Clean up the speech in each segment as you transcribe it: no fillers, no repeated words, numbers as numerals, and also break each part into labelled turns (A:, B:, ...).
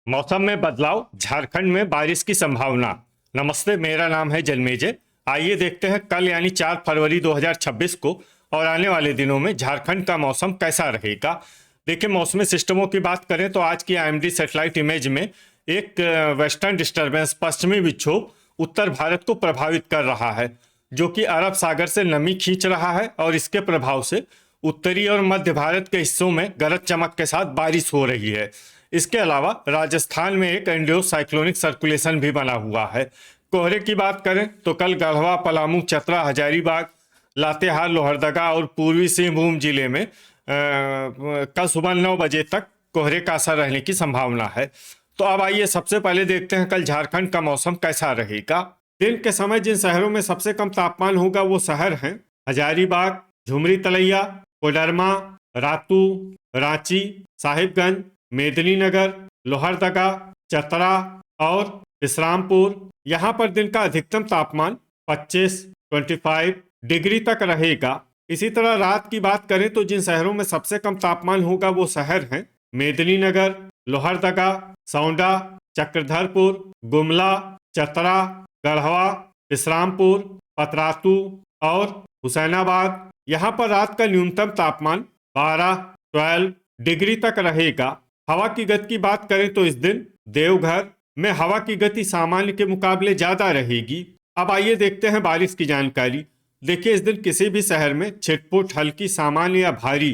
A: मौसम में बदलाव, झारखंड में बारिश की संभावना। नमस्ते, मेरा नाम है जन्मेजय। आइए देखते हैं कल यानी 4 फरवरी 2026 को और आने वाले दिनों में झारखंड का मौसम कैसा रहेगा। देखिए, मौसमी सिस्टमों की बात करें तो आज की आईएमडी सैटेलाइट इमेज में एक वेस्टर्न डिस्टर्बेंस, पश्चिमी विक्षोभ उत्तर भारत को प्रभावित कर रहा है, जो कि अरब सागर से नमी खींच रहा है और इसके प्रभाव से उत्तरी और मध्य भारत के हिस्सों में गरज चमक के साथ बारिश हो रही है। इसके अलावा राजस्थान में एक एंडियो साइक्लोनिक सर्कुलेशन भी बना हुआ है। कोहरे की बात करें तो कल गढ़वा, पलामू, चतरा, हजारीबाग, लातेहार, लोहरदगा और पूर्वी सिंहभूम जिले में कल सुबह 9 बजे तक कोहरे का असर रहने की संभावना है। तो अब आइए सबसे पहले देखते हैं कल झारखंड का मौसम कैसा रहेगा। दिन के समय जिन शहरों में सबसे कम तापमान होगा वो शहर हैं हजारीबाग, झुमरी तलैया, कोडरमा, रातू, रांची, साहिबगंज, मेदिनीनगर, लोहरदगा, चतरा और विश्रामपुर। यहाँ पर दिन का अधिकतम तापमान 25 डिग्री तक रहेगा। इसी तरह रात की बात करें तो जिन शहरों में सबसे कम तापमान होगा वो शहर हैं मेदिनीनगर, लोहरदगा, सौंडा, चक्रधरपुर, गुमला, चतरा, गढ़वा, विश्रामपुर, पतरातू और हुसैनाबाद। यहाँ पर रात का न्यूनतम तापमान 12 डिग्री तक रहेगा। हवा की गति की बात करें तो इस दिन देवघर में हवा की गति सामान्य के मुकाबले ज्यादा रहेगी। अब आइए देखते हैं बारिश की जानकारी। देखिए, इस दिन किसी भी शहर में छिटपुट, हल्की, सामान्य या भारी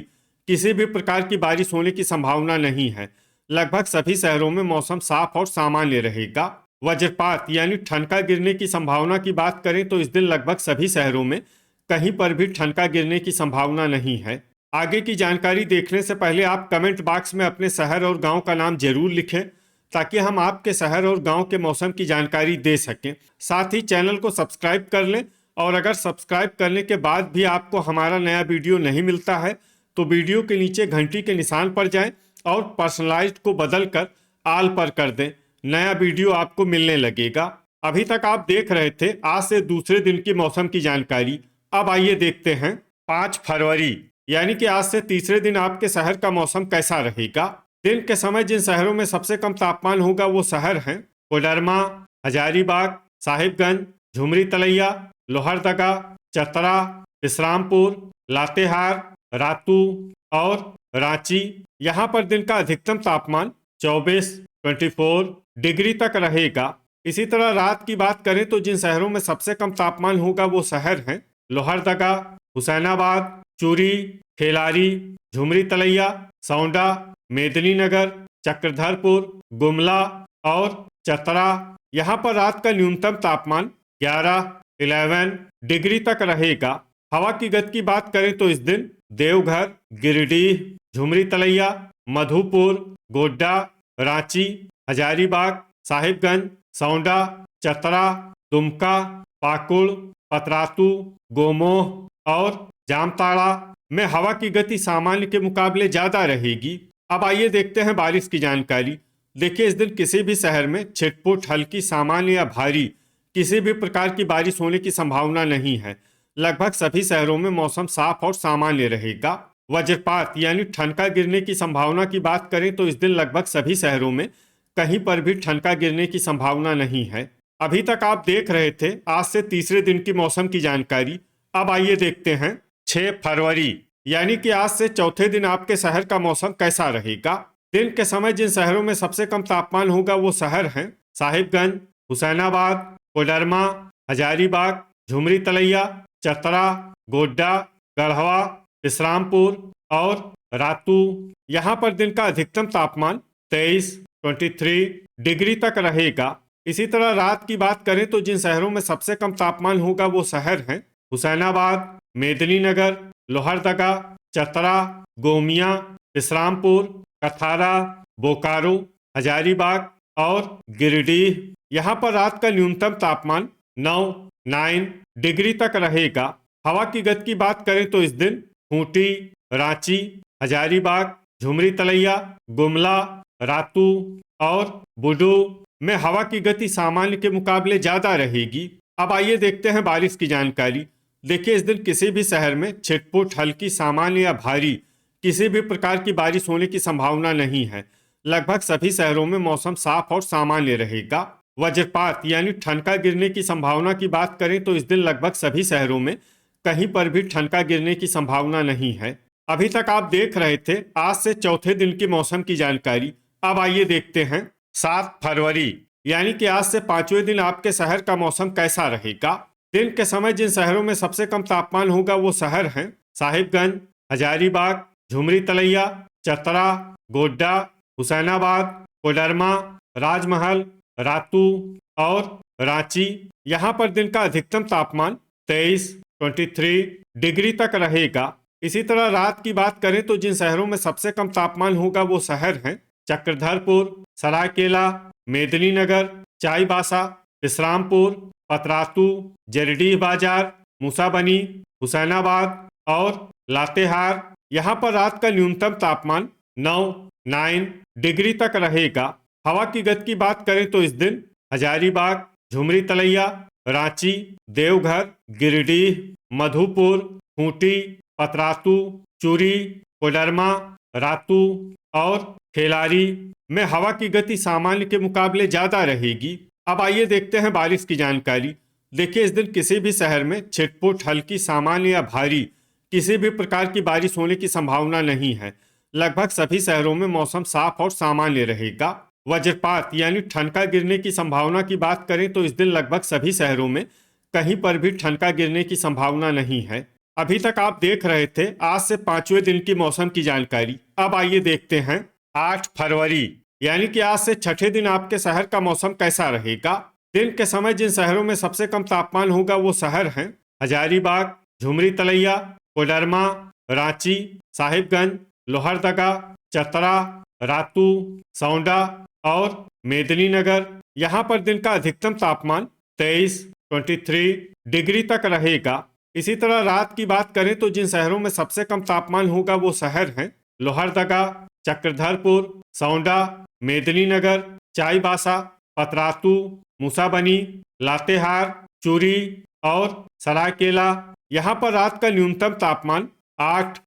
A: किसी भी प्रकार की बारिश होने की संभावना नहीं है। लगभग सभी शहरों में मौसम साफ और सामान्य रहेगा। वज्रपात यानी ठनका गिरने की संभावना की बात करें तो इस दिन लगभग सभी शहरों में कहीं पर भी ठनका गिरने की संभावना नहीं है। आगे की जानकारी देखने से पहले आप कमेंट बॉक्स में अपने शहर और गांव का नाम जरूर लिखें, ताकि हम आपके शहर और गांव के मौसम की जानकारी दे सकें। साथ ही चैनल को सब्सक्राइब कर लें, और अगर सब्सक्राइब करने के बाद भी आपको हमारा नया वीडियो नहीं मिलता है तो वीडियो के नीचे घंटी के निशान पर जाएं और पर्सनलाइज्ड को बदल कर आल पर कर दें। नया वीडियो आपको मिलने लगेगा। अभी तक आप देख रहे थे आज से दूसरे दिन की मौसम की जानकारी। अब आइए देखते हैं 5 फरवरी यानी कि आज से तीसरे दिन आपके शहर का मौसम कैसा रहेगा। दिन के समय जिन शहरों में सबसे कम तापमान होगा वो शहर हैं कोडरमा, हजारीबाग, साहिबगंज, झुमरी तलैया, लोहरदगा, चतरा, विश्रामपुर, लातेहार, रातू और रांची। यहाँ पर दिन का अधिकतम तापमान 24 डिग्री तक रहेगा। इसी तरह रात की बात करें तो जिन शहरों में सबसे कम तापमान होगा वो शहर हैं लोहरदगा, हुसैनाबाद, चूरी, खेलारी, झुमरी तलैया, सौंडा, मेदिनीनगर, चक्रधरपुर, गुमला और चतरा। यहाँ पर रात का न्यूनतम तापमान 11 डिग्री तक रहेगा। हवा की गति की बात करें तो इस दिन देवघर, गिरिडीह, झुमरी तलैया, मधुपुर, गोड्डा, रांची, हजारीबाग, साहिबगंज, सौंडा, चतरा, दुमका, पाकुड़, पतरातू, गोमोह और जामताड़ा में हवा की गति सामान्य के मुकाबले ज्यादा रहेगी। अब आइए देखते हैं बारिश की जानकारी। देखिए, इस दिन किसी भी शहर में छिटपुट, हल्की, सामान्य या भारी किसी भी प्रकार की बारिश होने की संभावना नहीं है। लगभग सभी शहरों में मौसम साफ और सामान्य रहेगा। वज्रपात यानी ठनका गिरने की संभावना की बात करें तो इस दिन लगभग सभी शहरों में कहीं पर भी ठनका गिरने की संभावना नहीं है। अभी तक आप देख रहे थे आज से तीसरे दिन की मौसम की जानकारी। अब आइए देखते हैं 6 फरवरी यानी कि आज से चौथे दिन आपके शहर का मौसम कैसा रहेगा। दिन के समय जिन शहरों में सबसे कम तापमान होगा वो शहर हैं साहिबगंज, हुसैनाबाद, कोडरमा, हजारीबाग, झुमरी तलैया, चतरा, गोड्डा, गढ़वा, विश्रामपुर और रातू। यहाँ पर दिन का अधिकतम तापमान 23 डिग्री तक रहेगा। इसी तरह रात की बात करें तो जिन शहरों में सबसे कम तापमान होगा वो शहर हैं हुसैनाबाद, मेदिनीनगर, लोहरदगा, चतरा, गोमिया, विश्रामपुर, कथारा, बोकारो, हजारीबाग और गिरिडीह। यहाँ पर रात का न्यूनतम तापमान 9 डिग्री तक रहेगा। हवा की गति की बात करें तो इस दिन खूंटी, रांची, हजारीबाग, झुमरी तलैया, गुमला, रातू और बुडू में हवा की गति सामान्य के मुकाबले ज्यादा रहेगी। अब आइए देखते हैं बारिश की जानकारी। देखिए, इस दिन किसी भी शहर में छिटपुट, हल्की, सामान्य या भारी किसी भी प्रकार की बारिश होने की संभावना नहीं है। लगभग सभी शहरों में मौसम साफ और सामान्य रहेगा। वज्रपात यानी ठनका गिरने की संभावना की बात करें तो इस दिन लगभग सभी शहरों में कहीं पर भी ठनका गिरने की संभावना नहीं है। अभी तक आप देख रहे थे आज से चौथे दिन की मौसम की जानकारी। अब आइए देखते हैं 7 फरवरी यानी कि आज से 5वें दिन आपके शहर का मौसम कैसा रहेगा। दिन के समय जिन शहरों में सबसे कम तापमान होगा वो शहर हैं साहिबगंज, हजारीबाग, झुमरी तलैया, चतरा, गोड्डा, हुसैनाबाद, कोडरमा, राजमहल, रातू और रांची। यहाँ पर दिन का अधिकतम तापमान 23 डिग्री तक रहेगा। इसी तरह रात की बात करें तो जिन शहरों में सबसे कम तापमान होगा वो शहर हैं चक्रधरपुर, सरायकेला, मेदिनीनगर, चाईबासा, विश्रामपुर, पतरातू, जरडीह बाजार, मूसाबनी, हुसैनाबाद और लातेहार। यहाँ पर रात का न्यूनतम तापमान 9 डिग्री तक रहेगा। हवा की गति की बात करें तो इस दिन हजारीबाग, झुमरी तलैया, रांची, देवघर, गिरिडीह, मधुपुर, खूंटी, पतरातू, चूरी, कोडरमा, रातू और खेलारी में हवा की गति सामान्य के मुकाबले ज्यादा रहेगी। अब आइए देखते हैं बारिश की जानकारी। देखिए इस दिन किसी भी शहर में छिटपुट, हल्की, सामान्य या भारी किसी भी प्रकार की बारिश होने की संभावना नहीं है। लगभग सभी शहरों में मौसम साफ और सामान्य रहेगा। वज्रपात यानी ठनका गिरने की संभावना की बात करें तो इस दिन लगभग सभी शहरों में कहीं पर भी ठनका गिरने की संभावना नहीं है। अभी तक आप देख रहे थे आज से 5वें दिन की मौसम की जानकारी। अब आइए देखते हैं 8 फरवरी यानी कि आज से छठे दिन आपके शहर का मौसम कैसा रहेगा। दिन के समय जिन शहरों में सबसे कम तापमान होगा वो शहर हैं हजारीबाग, झुमरी तलैया, कोडरमा, रांची, साहिबगंज, लोहरदगा, चतरा, रातू, सौंडा और मेदिनीनगर। यहाँ पर दिन का अधिकतम तापमान 23 डिग्री तक रहेगा। इसी तरह रात की बात करें तो जिन शहरों में सबसे कम तापमान होगा वो शहर हैं लोहरदगा, चक्रधरपुर, सौंडा, मेदिनीनगर, चाईबासा, पतरातू, मूसाबनी, लातेहार, चूरी और सरायकेला। यहाँ पर रात का न्यूनतम तापमान 8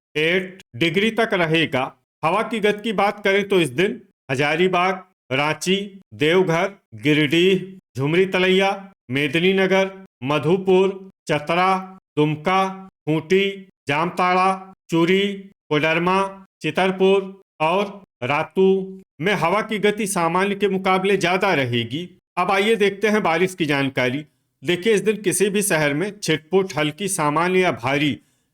A: डिग्री तक रहेगा। हवा की गति की बात करें तो इस दिन हजारीबाग, रांची, देवघर, गिरिडीह, झुमरी तलैया, मेदिनीनगर, मधुपुर, चतरा, दुमका, खूंटी, जामताड़ा, चूरी, कोडरमा, चितरपुर और रातू में हवा की गति सामान्य के मुकाबले ज्यादा रहेगी। अब आइए देखते हैं बारिश की जानकारी। देखिए इस दिन किसी भी शहर में छिटपुट, हल्की, सामान्य या भारी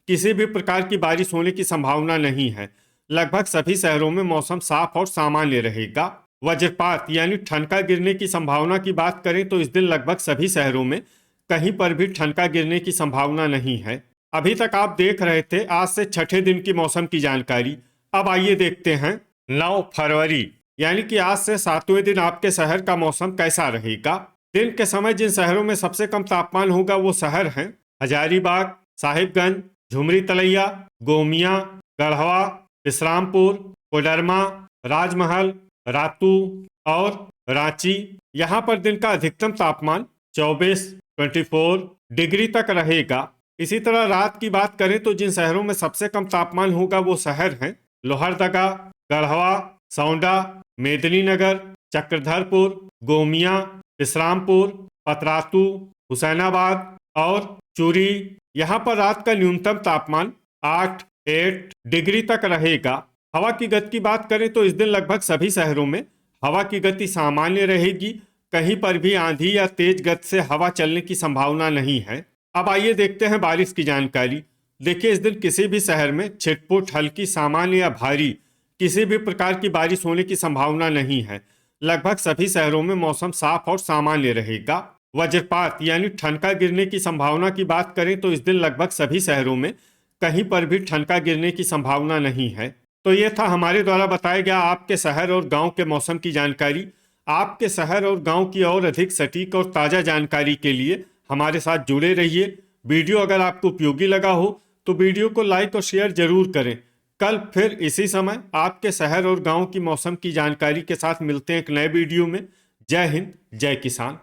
A: किसी भी प्रकार की बारिश होने की संभावना नहीं है। लगभग सभी शहरों में मौसम साफ और सामान्य रहेगा। वज्रपात यानी ठनका गिरने की संभावना की बात करें तो इस दिन लगभग सभी शहरों में कहीं पर भी ठनका गिरने की संभावना नहीं है। अभी तक आप देख रहे थे आज से छठे दिन की मौसम की जानकारी। अब आइए देखते हैं 9 फरवरी यानी कि आज से 7वें दिन आपके शहर का मौसम कैसा रहेगा। दिन के समय जिन शहरों में सबसे कम तापमान होगा वो शहर हैं हजारीबाग, साहिबगंज, झुमरी तलैया, गोमिया, गढ़वा, विश्रामपुर, कोडरमा, राजमहल, रातू और रांची। यहाँ पर दिन का अधिकतम तापमान 24 डिग्री तक रहेगा। इसी तरह रात की बात करें तो जिन शहरों में सबसे कम तापमान होगा वो शहर हैं लोहरदगा, गढ़वा, सौंडा, मेदिनीनगर, चक्रधरपुर, गोमिया, विश्रामपुर, पतरातू, हुसैनाबाद और चूरी। यहाँ पर रात का न्यूनतम तापमान 8 डिग्री तक रहेगा। हवा की गति की बात करें तो इस दिन लगभग सभी शहरों में हवा की गति सामान्य रहेगी। कहीं पर भी आंधी या तेज गति से हवा चलने की संभावना नहीं है। अब आइए देखते हैं बारिश की जानकारी। देखिए इस दिन किसी भी शहर में छिटपुट, हल्की, सामान्य या भारी किसी भी प्रकार की बारिश होने की संभावना नहीं है। लगभग सभी शहरों में मौसम साफ और सामान्य रहेगा। वज्रपात यानी ठनका गिरने की संभावना की बात करें तो इस दिन लगभग सभी शहरों में कहीं पर भी ठनका गिरने की संभावना नहीं है। तो ये था हमारे द्वारा बताया गया आपके शहर और गांव के मौसम की जानकारी। आपके शहर और गांव की और अधिक सटीक और ताज़ा जानकारी के लिए हमारे साथ जुड़े रहिए। वीडियो अगर आपको उपयोगी लगा हो तो वीडियो को लाइक और शेयर जरूर करें। कल फिर इसी समय आपके शहर और गांव की मौसम की जानकारी के साथ मिलते हैं एक नए वीडियो में। जय हिंद, जय किसान।